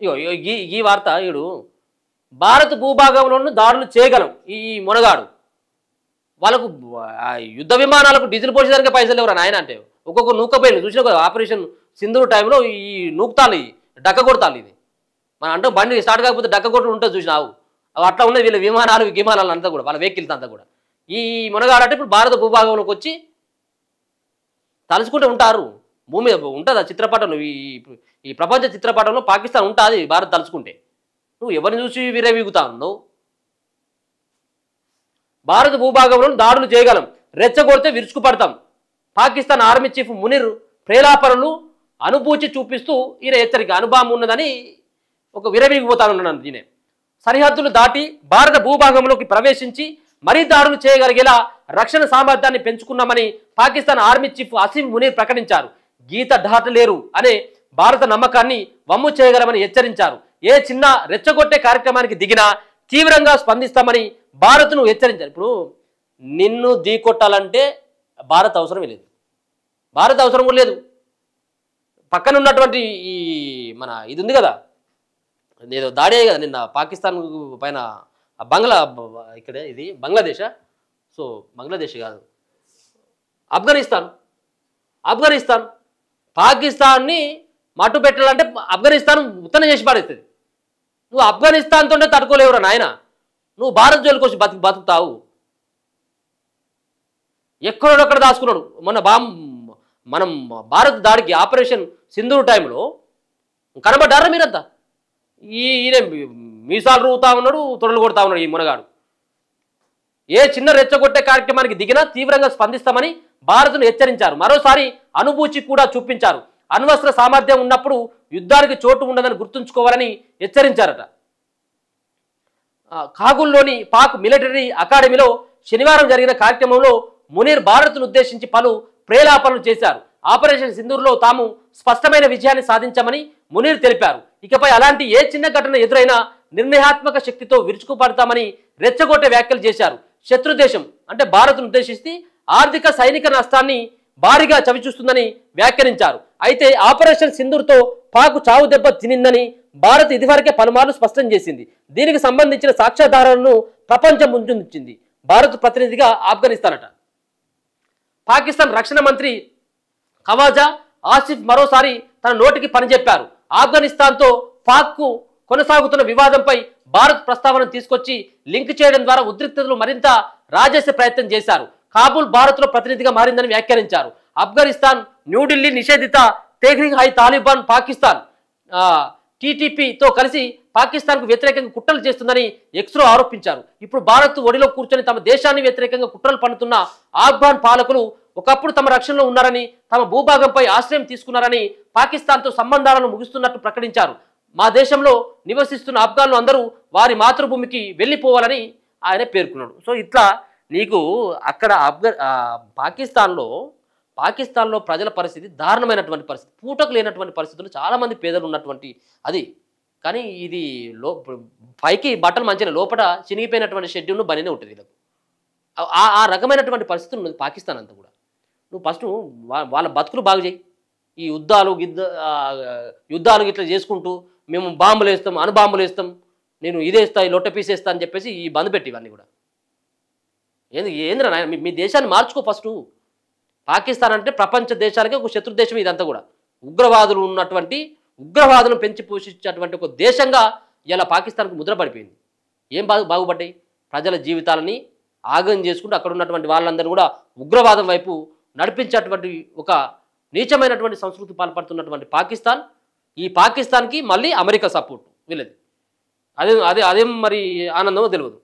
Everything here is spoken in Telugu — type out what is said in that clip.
ఇగో ఇగో ఈ వార్త ఈడు భారత భూభాగంలోనూ దాడులు చేయగలం ఈ మునగాడు వాళ్ళకు యుద్ధ విమానాలకు డీజిల్ పోసేదానికి పైసలు ఎవరు నాయన అంటే ఒక్కొక్క నూకపోయిన చూసిన కదా ఆపరేషన్ సింధూరు టైంలో ఈ నూకుతాలు డక్క కొడతాలు ఇది మనం అంటే బండి స్టార్ట్ కాకపోతే డక్క కొట్టు ఉంటుంది చూసినావు అవి అట్లా ఉన్నాయి వీళ్ళ విమానాలు అంతా కూడా వాళ్ళ వెహికల్స్ అంతా కూడా ఈ మునగాడంటే ఇప్పుడు భారత భూభాగంలోకి వచ్చి తలుచుకుంటూ ఉంటారు భూమి మీద ఉంటుంది ఆ చిత్రపటంలో ఈ ప్రపంచ చిత్రపటంలో పాకిస్తాన్ ఉంటుంది భారత్ తలుచుకుంటే నువ్వు ఎవరిని చూసి విరవీగుతావు నువ్వు భారత భూభాగంలో దాడులు చేయగలం రెచ్చగొడితే విరుచుకుపడతాం పాకిస్తాన్ ఆర్మీ చీఫ్ మునీర్ ప్రేలాపనలు అనుభూతి చూపిస్తూ ఈయన హెచ్చరిక అనుభవం ఉన్నదని ఒక విరవీగిపోతానున్నాను దీనే సరిహద్దులు దాటి భారత భూభాగంలోకి ప్రవేశించి మరీ దాడులు చేయగలిగేలా రక్షణ సామర్థ్యాన్ని పెంచుకున్నామని పాకిస్తాన్ ఆర్మీ చీఫ్ అసీం మునీర్ ప్రకటించారు గీత దాటలేరు అనే భారత నమ్మకాన్ని వమ్ము చేయగలమని హెచ్చరించారు ఏ చిన్న రెచ్చగొట్టే కార్యక్రమానికి దిగినా తీవ్రంగా స్పందిస్తామని భారత్ను హెచ్చరించారు ఇప్పుడు నిన్ను ఢీకొట్టాలంటే భారత్ అవసరం లేదు భారత్ అవసరం కూడా లేదు పక్కన ఉన్నటువంటి ఈ మన ఇది ఉంది కదా నేను దాడే కదా నిన్న పాకిస్తాన్ పైన ఇక్కడ ఇది బంగ్లాదేశ్ సో బంగ్లాదేశ్ కాదు ఆఫ్ఘనిస్తాన్ పాకిస్తాన్ని మట్టు పెట్టాలంటే ఆఫ్ఘనిస్తాన్ ఉత్తరం చేసి పడేస్తుంది నువ్వు ఆఫ్ఘనిస్తాన్తోనే తట్టుకోలేవురా నాయన నువ్వు భారత్ జోలికి వచ్చి బతుకుతావు ఎక్కడొక్కడ దాచుకున్నాడు మనం భారత్ దాడికి ఆపరేషన్ సింధూరు టైంలో కనబడ్డారా మీరంతా ఈయన మీసాలు రూతా ఉన్నాడు తొడలు కొడతా ఉన్నాడు ఈ మునగాడు ఏ చిన్న రెచ్చగొట్టే కార్యక్రమానికి దిగినా తీవ్రంగా స్పందిస్తామని భారత్ను హెచ్చరించారు మరోసారి అనుభూతి కూడా చూపించారు అణ్వస్త్ర సామర్థ్యం ఉన్నప్పుడు యుద్ధానికి చోటు ఉండదని గుర్తుంచుకోవాలని హెచ్చరించారట కాబూల్లోని పాక్ మిలిటరీ అకాడమీలో శనివారం జరిగిన కార్యక్రమంలో మునీర్ భారత్ను ఉద్దేశించి పలు ప్రేలాపనలు చేశారు ఆపరేషన్ సింధూర్లో తాము స్పష్టమైన విజయాన్ని సాధించామని మునీర్ తెలిపారు ఇకపై అలాంటి ఏ చిన్న ఘటన ఎదురైనా నిర్ణయాత్మక శక్తితో విరుచుకుపడతామని రెచ్చగొట్టే వ్యాఖ్యలు చేశారు శత్రు దేశం అంటే భారత్ను ఉద్దేశిస్తే ఆర్థిక సైనిక నష్టాన్ని భారీగా చవిచూస్తుందని వ్యాఖ్యానించారు అయితే ఆపరేషన్ సింధూర్తో పాక్ చావు దెబ్బ తినిందని భారత్ ఇదివరకే పలుమార్లు స్పష్టం చేసింది దీనికి సంబంధించిన సాక్ష్యాధారాలను ప్రపంచం ముందుంచింది భారత్ ప్రతినిధిగా ఆఫ్ఘనిస్తాన్ అట పాకిస్తాన్ రక్షణ మంత్రి ఖవాజా ఆసిఫ్ మరోసారి తన నోటికి పనిచెప్పారు ఆఫ్ఘనిస్తాన్తో పాక్కు కొనసాగుతున్న వివాదంపై భారత్ ప్రస్తావన తీసుకొచ్చి లింక్ చేయడం ద్వారా ఉద్రిక్తతలు మరింత రాజేసే ప్రయత్నం చేశారు కాబూల్ భారత్లో ప్రతినిధిగా మారిందని వ్యాఖ్యానించారు ఆఫ్ఘనిస్తాన్ న్యూఢిల్లీ నిషేధిత తెహ్రీక్ హై తాలిబాన్ పాకిస్తాన్ టీటీపీతో కలిసి పాకిస్తాన్కు వ్యతిరేకంగా కుట్రలు చేస్తుందని ఎక్స్లో ఆరోపించారు ఇప్పుడు భారత్ ఒడిలో కూర్చొని తమ దేశాన్ని వ్యతిరేకంగా కుట్రలు పన్నుతున్న ఆఫ్ఘాన్ పాలకులు ఒకప్పుడు తమ రక్షణలో ఉన్నారని తమ భూభాగంపై ఆశ్రయం తీసుకున్నారని పాకిస్తాన్తో సంబంధాలను ముగిస్తున్నట్టు ప్రకటించారు మా దేశంలో నివసిస్తున్న ఆఫ్ఘన్లు అందరూ వారి మాతృభూమికి వెళ్ళిపోవాలని ఆయన పేర్కొన్నాడు సో ఇట్లా నీకు అక్కడ పాకిస్తాన్లో ప్రజల పరిస్థితి దారుణమైనటువంటి పరిస్థితి పూటకు లేనటువంటి పరిస్థితులు చాలామంది పేదలు ఉన్నటువంటి అది కానీ ఇది పైకి బట్టలు మంచిగా లోపల చినిగిపోయినటువంటి షెడ్యూల్ను బనినే ఉంటుంది వీళ్ళకు ఆ రకమైనటువంటి పరిస్థితులు ఉన్నది పాకిస్తాన్ అంతా కూడా నువ్వు ఫస్ట్ వాళ్ళ బతుకులు బాగు చేయి ఈ యుద్ధాలు ఇట్లా చేసుకుంటూ మేము బాంబులు వేస్తాం అణుబాంబులు వేస్తాం నేను ఇదేస్తా ఈ లొట్ట పీసేస్తా అని చెప్పేసి ఈ బంద్ పెట్టి ఇవన్నీ కూడా ఏంద్రా నాయన మీ దేశాన్ని మార్చుకో ఫస్ట్ పాకిస్తాన్ అంటే ప్రపంచ దేశాలకి ఒక శత్రు దేశం ఇదంతా కూడా ఉగ్రవాదులు ఉన్నటువంటి ఉగ్రవాదులను పెంచి పోషించేటువంటి ఒక దేశంగా ఇలా పాకిస్తాన్కు ముద్ర పడిపోయింది ఏం బాగుపడ్డాయి ప్రజల జీవితాలని ఆగం చేసుకుంటూ అక్కడ ఉన్నటువంటి వాళ్ళందరూ కూడా ఉగ్రవాదం వైపు నడిపించేటువంటి ఒక నీచమైనటువంటి సంస్కృతి పాల్పడుతున్నటువంటి పాకిస్తాన్ ఈ పాకిస్తాన్కి మళ్ళీ అమెరికా సపోర్ట్ వీళ్ళది అదేం మరి ఆనందమో తెలియదు